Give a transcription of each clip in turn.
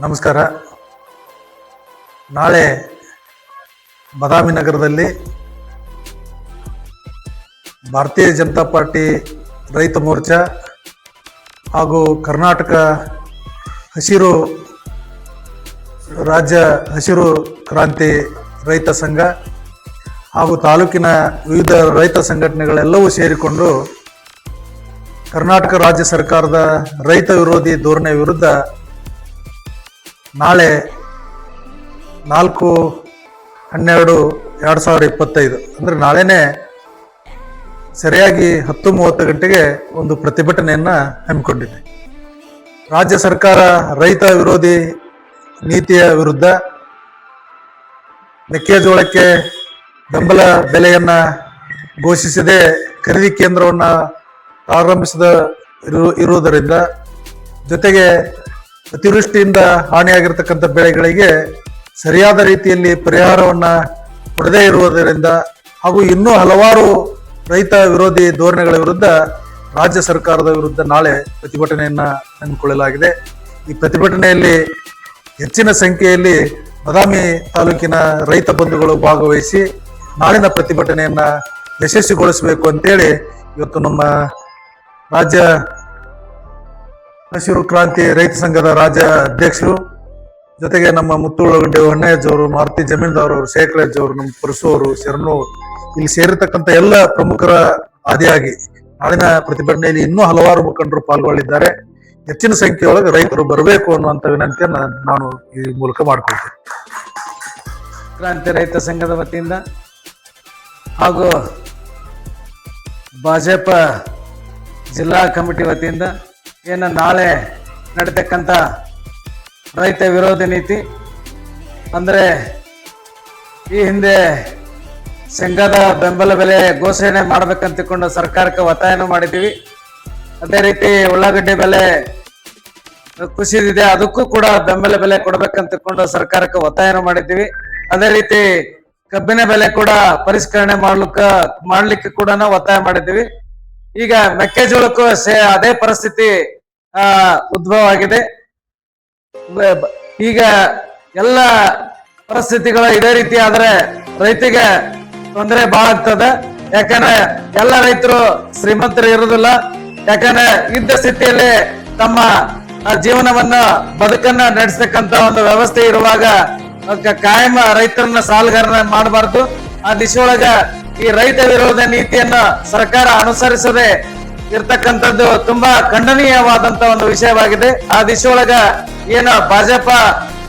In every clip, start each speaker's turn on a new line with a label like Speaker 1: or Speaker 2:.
Speaker 1: ನಮಸ್ಕಾರ. ನಾಳೆ ಬಾದಾಮಿ ನಗರದಲ್ಲಿ ಭಾರತೀಯ ಜನತಾ ಪಾರ್ಟಿ ರೈತ ಮೋರ್ಚಾ ಹಾಗೂ ಕರ್ನಾಟಕ ಹಸಿರು ರಾಜ್ಯ ಹಸಿರು ಕ್ರಾಂತಿ ರೈತ ಸಂಘ ಹಾಗೂ ತಾಲೂಕಿನ ವಿವಿಧ ರೈತ ಸಂಘಟನೆಗಳೆಲ್ಲವೂ ಸೇರಿಕೊಂಡು ಕರ್ನಾಟಕ ರಾಜ್ಯ ಸರ್ಕಾರದ ರೈತ ವಿರೋಧಿ ಧೋರಣೆ ವಿರುದ್ಧ ನಾಳೆ 4/12/2025 ಅಂದರೆ ನಾಳೆನೇ ಸರಿಯಾಗಿ 10:30 ಗಂಟೆಗೆ ಒಂದು ಪ್ರತಿಭಟನೆಯನ್ನು ಹಮ್ಮಿಕೊಂಡಿದೆ. ರಾಜ್ಯ ಸರ್ಕಾರ ರೈತ ವಿರೋಧಿ ನೀತಿಯ ವಿರುದ್ಧ ಮೆಕ್ಕೆಜೋಳಕ್ಕೆ ಬೆಂಬಲ ಬೆಲೆಯನ್ನು ಘೋಷಿಸದೆ ಖರೀದಿ ಕೇಂದ್ರವನ್ನು ಪ್ರಾರಂಭಿಸದ ಇರುವುದರಿಂದ, ಜೊತೆಗೆ ಅತಿವೃಷ್ಟಿಯಿಂದ ಹಾನಿಯಾಗಿರ್ತಕ್ಕಂಥ ಬೆಳೆಗಳಿಗೆ ಸರಿಯಾದ ರೀತಿಯಲ್ಲಿ ಪರಿಹಾರವನ್ನು ಕೊಡದೇ ಇರುವುದರಿಂದ ಹಾಗೂ ಇನ್ನೂ ಹಲವಾರು ರೈತ ವಿರೋಧಿ ಧೋರಣೆಗಳ ವಿರುದ್ಧ ರಾಜ್ಯ ಸರ್ಕಾರದ ವಿರುದ್ಧ ನಾಳೆ ಪ್ರತಿಭಟನೆಯನ್ನು ಹಮ್ಮಿಕೊಳ್ಳಲಾಗಿದೆ. ಈ ಪ್ರತಿಭಟನೆಯಲ್ಲಿ ಹೆಚ್ಚಿನ ಸಂಖ್ಯೆಯಲ್ಲಿ ಬಾದಾಮಿ ತಾಲೂಕಿನ ರೈತ ಬಂಧುಗಳು ಭಾಗವಹಿಸಿ ನಾಳಿನ ಪ್ರತಿಭಟನೆಯನ್ನು ಯಶಸ್ವಿಗೊಳಿಸಬೇಕು ಅಂತೇಳಿ ಇವತ್ತು ನಮ್ಮ ರಾಜ್ಯ ಹಸಿರು ಕ್ರಾಂತಿ ರೈತ ಸಂಘದ ರಾಜ್ಯ ಅಧ್ಯಕ್ಷರು, ಜೊತೆಗೆ ನಮ್ಮ ಮುತ್ತುಳ್ಳಗಡ್ಡೆ ಹೊಣ್ಣಯ್ಯಜ್ಜವರು, ಮಾರುತಿ ಜಮೀನ್ದಾರವರು, ಶೇಖರಜ್ಜವರು, ನಮ್ಮ ಪರಸೂರು, ಶರಣು, ಇಲ್ಲಿ ಸೇರಿರ್ತಕ್ಕಂಥ ಎಲ್ಲ ಪ್ರಮುಖರ ಆದಿಯಾಗಿ ನಾಳಿನ ಪ್ರತಿಭಟನೆಯಲ್ಲಿ ಇನ್ನೂ ಹಲವಾರು ಮುಖಂಡರು ಪಾಲ್ಗೊಳ್ಳಿದ್ದಾರೆ. ಹೆಚ್ಚಿನ ಸಂಖ್ಯೆಯೊಳಗೆ ರೈತರು ಬರಬೇಕು ಅನ್ನುವಂಥ ವಿನಂತಿಯನ್ನು ನಾನು ಈ ಮೂಲಕ ಮಾಡಿಕೊಳ್ತೇನೆ.
Speaker 2: ಕ್ರಾಂತಿ ರೈತ ಸಂಘದ ವತಿಯಿಂದ ಹಾಗೂ ಭಾಜಪ ಜಿಲ್ಲಾ ಕಮಿಟಿ ವತಿಯಿಂದ ಏನು ನಾಳೆ ನಡೀತಕ್ಕಂಥ ರೈತ ವಿರೋಧಿ ನೀತಿ ಅಂದರೆ ಈ ಹಿಂದೆ ಶೇಂಗಾದ ಬೆಂಬಲ ಬೆಲೆ ಘೋಷಣೆ ಮಾಡ್ಬೇಕಂತಕೊಂಡು ಸರ್ಕಾರಕ್ಕೆ ಒತ್ತಾಯನೂ ಮಾಡಿದ್ದೀವಿ. ಅದೇ ರೀತಿ ಉಳ್ಳಾಗಡ್ಡಿ ಬೆಲೆ ಕುಸಿದಿದೆ, ಅದಕ್ಕೂ ಕೂಡ ಬೆಂಬಲ ಬೆಲೆ ಕೊಡ್ಬೇಕಂತಕೊಂಡು ಸರ್ಕಾರಕ್ಕೆ ಒತ್ತಾಯನೂ ಮಾಡಿದ್ದೀವಿ. ಅದೇ ರೀತಿ ಕಬ್ಬಿನ ಬೆಲೆ ಕೂಡ ಪರಿಷ್ಕರಣೆ ಮಾಡ್ಲಿಕ್ಕೆ ಕೂಡ ನಾವು ಒತ್ತಾಯ ಮಾಡಿದ್ದೀವಿ. ಈಗ ಮೆಕ್ಕೆಜೋಳಕ್ಕೂ ಅದೇ ಪರಿಸ್ಥಿತಿ ಉದ್ಭವ ಆಗಿದೆ. ಈಗ ಎಲ್ಲ ಪರಿಸ್ಥಿತಿಗಳು ಇದೇ ರೀತಿ ಆದ್ರೆ ರೈತಿಗೆ ತೊಂದರೆ ಬಹಳ ಆಗ್ತದೆ. ಯಾಕಂದ್ರೆ ಎಲ್ಲ ರೈತರು ಶ್ರೀಮಂತರು ಇರುವುದಿಲ್ಲ. ಯಾಕಂದ್ರೆ ಇದ್ದ ಸ್ಥಿತಿಯಲ್ಲಿ ತಮ್ಮ ಜೀವನವನ್ನ ಬದುಕನ್ನ ನಡೆಸ್ತಕ್ಕಂತ ಒಂದು ವ್ಯವಸ್ಥೆ ಇರುವಾಗ ಕಾಯಂ ರೈತರನ್ನ ಸಾಲಗಾರನ ಮಾಡಬಾರ್ದು. ಆ ದಿಶೆಯೊಳಗ ಈ ರೈತ ವಿರೋಧ ನೀತಿಯನ್ನ ಸರ್ಕಾರ ಅನುಸರಿಸದೆ ಇರ್ತಕ್ಕಂಥದ್ದು ತುಂಬಾ ಖಂಡನೀಯವಾದಂತ ಒಂದು ವಿಷಯವಾಗಿದೆ. ಆ ದಿಶೆಯೊಳಗ ಏನು ಭಾಜಪ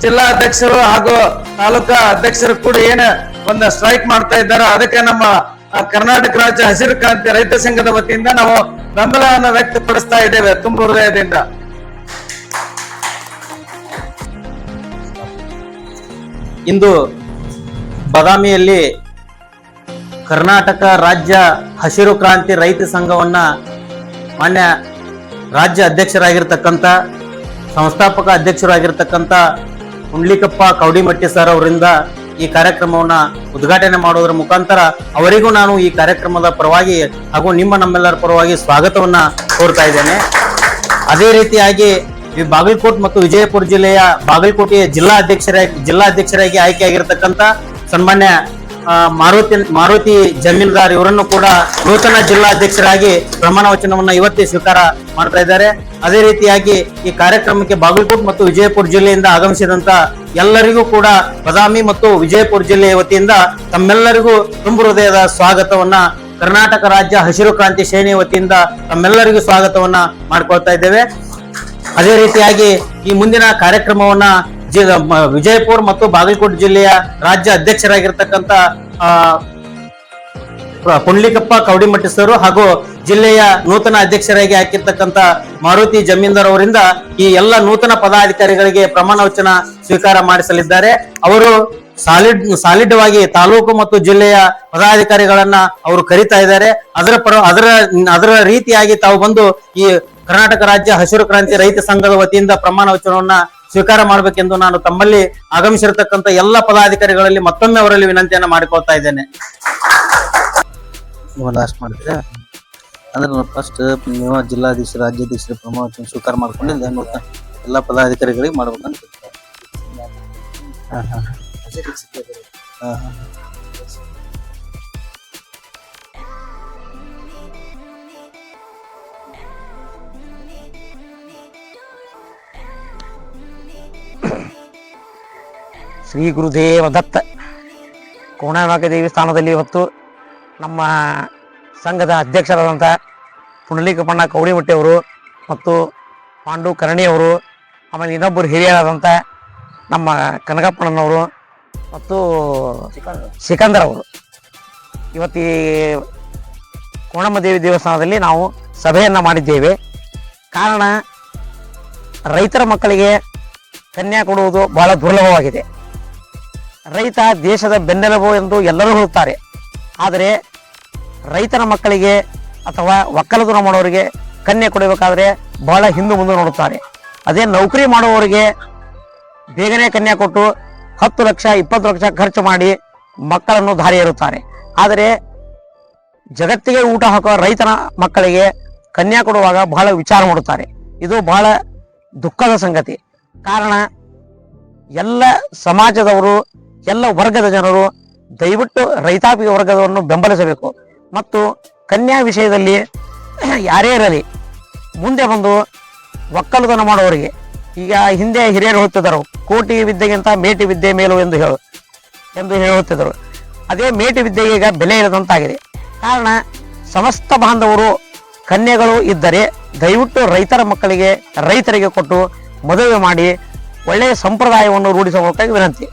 Speaker 2: ಜಿಲ್ಲಾ ಅಧ್ಯಕ್ಷರು ಹಾಗೂ ತಾಲೂಕಾ ಅಧ್ಯಕ್ಷರು ಕೂಡ ಏನು ಒಂದು ಸ್ಟ್ರೈಕ್ ಮಾಡ್ತಾ ಇದ್ದಾರೆ, ಅದಕ್ಕೆ ನಮ್ಮ ಕರ್ನಾಟಕ ರಾಜ್ಯ ಹಸಿರು ಕ್ರಾಂತಿ ರೈತ ಸಂಘದ ವತಿಯಿಂದ ನಾವು ಬೆಂಬಲವನ್ನು ವ್ಯಕ್ತಪಡಿಸ್ತಾ ಇದ್ದೇವೆ ತುಂಬ ಹೃದಯದಿಂದ.
Speaker 3: ಇಂದು ಬಾದಾಮಿಯಲ್ಲಿ ಕರ್ನಾಟಕ ರಾಜ್ಯ ಹಸಿರು ಕ್ರಾಂತಿ ರೈತ ಸಂಘವನ್ನ ಮಾನ್ಯ ರಾಜ್ಯ ಅಧ್ಯಕ್ಷರಾಗಿರ್ತಕ್ಕಂಥ ಸಂಸ್ಥಾಪಕ ಅಧ್ಯಕ್ಷರಾಗಿರ್ತಕ್ಕಂಥ ಹುಂಡ್ಲಿಕಪ್ಪ ಕೌಡಿಮಟ್ಟಿ ಸರ್ ಅವರಿಂದ ಈ ಕಾರ್ಯಕ್ರಮವನ್ನ ಉದ್ಘಾಟನೆ ಮಾಡೋದ್ರ ಮುಖಾಂತರ ಅವರಿಗೂ ನಾನು ಈ ಕಾರ್ಯಕ್ರಮದ ಪರವಾಗಿ ಹಾಗೂ ನಮ್ಮೆಲ್ಲರ ಪರವಾಗಿ ಸ್ವಾಗತವನ್ನ ಕೋರ್ತಾ ಇದ್ದೇನೆ. ಅದೇ ರೀತಿಯಾಗಿ ಈ ಬಾಗಲಕೋಟೆ ಮತ್ತು ವಿಜಯಪುರ ಜಿಲ್ಲೆಯ ಬಾಗಲಕೋಟೆಯ ಜಿಲ್ಲಾಧ್ಯಕ್ಷರಾಗಿ ಆಯ್ಕೆಯಾಗಿರ್ತಕ್ಕಂಥ ಸನ್ಮಾನ್ಯ ಮಾರುತಿ ಜಮೀನ್ದಾರ್ ಇವರನ್ನು ಕೂಡ ನೂತನ ಜಿಲ್ಲಾಧ್ಯಕ್ಷರಾಗಿ ಪ್ರಮಾಣ ವಚನವನ್ನ ಇವತ್ತೇ ಸ್ವೀಕಾರ ಮಾಡ್ತಾ ಇದ್ದಾರೆ. ಅದೇ ರೀತಿಯಾಗಿ ಈ ಕಾರ್ಯಕ್ರಮಕ್ಕೆ ಬಾಗಲಕೋಟೆ ಮತ್ತು ವಿಜಯಪುರ ಜಿಲ್ಲೆಯಿಂದ ಆಗಮಿಸಿದಂತ ಎಲ್ಲರಿಗೂ ಕೂಡ ಬಾದಾಮಿ ಮತ್ತು ವಿಜಯಪುರ ಜಿಲ್ಲೆಯ ವತಿಯಿಂದ ತಮ್ಮೆಲ್ಲರಿಗೂ ತುಂಬ ಹೃದಯದ ಸ್ವಾಗತವನ್ನ ಕರ್ನಾಟಕ ರಾಜ್ಯ ಹಸಿರು ಕ್ರಾಂತಿ ಸೇನೆ ವತಿಯಿಂದ ತಮ್ಮೆಲ್ಲರಿಗೂ ಸ್ವಾಗತವನ್ನ ಮಾಡ್ಕೊಳ್ತಾ ಇದ್ದೇವೆ. ಅದೇ ರೀತಿಯಾಗಿ ಈ ಮುಂದಿನ ಕಾರ್ಯಕ್ರಮವನ್ನ ವಿಜಯಪುರ ಮತ್ತು ಬಾಗಲಕೋಟೆ ಜಿಲ್ಲೆಯ ರಾಜ್ಯ ಅಧ್ಯಕ್ಷರಾಗಿರ್ತಕ್ಕಂಥ ಪುಂಡ್ಲಿಕಪ್ಪ ಕೌಡಿಮಟ್ಟಿ ಸರ್ ಹಾಗೂ ಜಿಲ್ಲೆಯ ನೂತನ ಅಧ್ಯಕ್ಷರಾಗಿ ಹಾಕಿರ್ತಕ್ಕಂಥ ಮಾರುತಿ ಜಮೀನ್ದಾರ್ ಅವರಿಂದ ಈ ಎಲ್ಲ ನೂತನ ಪದಾಧಿಕಾರಿಗಳಿಗೆ ಪ್ರಮಾಣ ವಚನ ಸ್ವೀಕಾರ ಮಾಡಿಸಲಿದ್ದಾರೆ. ಅವರು ಸಾಲಿಡ್ ವಾಗಿ ತಾಲೂಕು ಮತ್ತು ಜಿಲ್ಲೆಯ ಪದಾಧಿಕಾರಿಗಳನ್ನ ಅವರು ಕರೀತಾ ಇದ್ದಾರೆ. ಅದರ ರೀತಿಯಾಗಿ ತಾವು ಬಂದು ಈ ಕರ್ನಾಟಕ ರಾಜ್ಯ ಹಸಿರು ಕ್ರಾಂತಿ ರೈತ ಸಂಘದ ವತಿಯಿಂದ ಪ್ರಮಾಣ ವಚನವನ್ನ ಸ್ವೀಕಾರ ಮಾಡಬೇಕೆಂದು ನಾನು ತಮ್ಮಲ್ಲಿ ಆಗಮಿಸಿರತಕ್ಕಂಥ ಎಲ್ಲ ಪದಾಧಿಕಾರಿಗಳಲ್ಲಿ ಮತ್ತೊಮ್ಮೆ ಅವರಲ್ಲಿ ವಿನಂತಿಯನ್ನ ಮಾಡಿಕೊಳ್ತಾ ಇದ್ದೇನೆ.
Speaker 4: ಲಾಸ್ಟ್ ಮಾಡಿದ್ರೆ ಅಂದ್ರೆ ಫಸ್ಟ್ ನೀವು ಜಿಲ್ಲಾಧೀಶರು ರಾಜ್ಯಾಧೀಶರು ಪ್ರಮಾಣ ಸ್ವೀಕಾರ ಮಾಡ್ಕೊಂಡಿದ್ದೆ ಎಲ್ಲ ಪದಾಧಿಕಾರಿಗಳಿಗೆ ಮಾಡ್ಬೇಕಂತ
Speaker 5: ಶ್ರೀ ಗುರುದೇವ ದತ್ತ ಕೋಣನಾಕ ದೇವಿ ಸ್ಥಾನದಲ್ಲಿ ಇವತ್ತು ನಮ್ಮ ಸಂಘದ ಅಧ್ಯಕ್ಷರಾದಂಥ ಪುಂಡಲೀಕಪ್ಪಣ್ಣ ಕೌಡಿಮಟ್ಟಿಯವರು ಮತ್ತು ಪಾಂಡು ಕರಣಿಯವರು, ಆಮೇಲೆ ಇನ್ನೊಬ್ಬರು ಹಿರಿಯರಾದಂಥ ನಮ್ಮ ಕನಕಪ್ಪಣ್ಣನವರು ಮತ್ತು ಸಿಕಂದರ್ ಅವರು ಇವತ್ತು ಈ ಕೋಣಮ್ಮ ದೇವಿ ದೇವಸ್ಥಾನದಲ್ಲಿ ನಾವು ಸಭೆಯನ್ನು ಮಾಡಿದ್ದೇವೆ. ಕಾರಣ, ರೈತರ ಮಕ್ಕಳಿಗೆ ಕನ್ಯಾ ಕೊಡುವುದು ಬಹಳ ದುರ್ಲಭವಾಗಿದೆ. ರೈತ ದೇಶದ ಬೆನ್ನೆಲುಬು ಎಂದು ಎಲ್ಲರೂ ಹೇಳುತ್ತಾರೆ. ಆದರೆ ರೈತನ ಮಕ್ಕಳಿಗೆ ಅಥವಾ ಒಕ್ಕಲತನ ಮಾಡೋರಿಗೆ ಕನ್ಯೆ ಕೊಡಬೇಕಾದ್ರೆ ಬಹಳ ಹಿಂದೆ ಮುಂದೆ ನೋಡುತ್ತಾರೆ. ಅದೇ ನೌಕರಿ ಮಾಡುವವರಿಗೆ ಬೇಗನೆ ಕನ್ಯಾ ಕೊಟ್ಟು 10 ಲಕ್ಷ 20 ಲಕ್ಷ ಖರ್ಚು ಮಾಡಿ ಮಕ್ಕಳನ್ನು ದಾರಿ ಎರುತ್ತಾರೆ. ಆದರೆ ಜಗತ್ತಿಗೆ ಊಟ ಹಾಕುವ ರೈತನ ಮಕ್ಕಳಿಗೆ ಕನ್ಯಾ ಕೊಡುವಾಗ ಬಹಳ ವಿಚಾರ ಮಾಡುತ್ತಾರೆ. ಇದು ಬಹಳ ದುಃಖದ ಸಂಗತಿ. ಕಾರಣ, ಎಲ್ಲ ಸಮಾಜದವರು, ಎಲ್ಲ ವರ್ಗದ ಜನರು ದಯವಿಟ್ಟು ರೈತಾಪಿ ವರ್ಗದವನ್ನು ಬೆಂಬಲಿಸಬೇಕು. ಮತ್ತು ಕನ್ಯಾ ವಿಷಯದಲ್ಲಿ ಯಾರೇ ಇರಲಿ ಮುಂದೆ ಬಂದು ಒಕ್ಕಲುತನ ಮಾಡುವವರಿಗೆ, ಈಗ ಹಿಂದೆ ಹಿರಿಯರು ಹೇಳುತ್ತಿದ್ದರು, ಕೋಟಿ ವಿದ್ಯೆಗಿಂತ ಮೇಟಿ ವಿದ್ಯೆ ಮೇಲು ಎಂದು ಹೇಳುತ್ತಿದ್ದರು. ಅದೇ ಮೇಟಿ ವಿದ್ಯೆಗೆ ಈಗ ಬೆಲೆ ಇಲ್ಲದಂತಾಗಿದೆ. ಕಾರಣ, ಸಮಸ್ತ ಬಾಂಧವರು ಕನ್ಯೆಗಳು ಇದ್ದರೆ ದಯವಿಟ್ಟು ರೈತರ ಮಕ್ಕಳಿಗೆ ರೈತರಿಗೆ ಕೊಟ್ಟು ಮದುವೆ ಮಾಡಿ ಒಳ್ಳೆಯ ಸಂಪ್ರದಾಯವನ್ನು ರೂಢಿಸಬೇಕಾಗಿ ವಿನಂತಿ.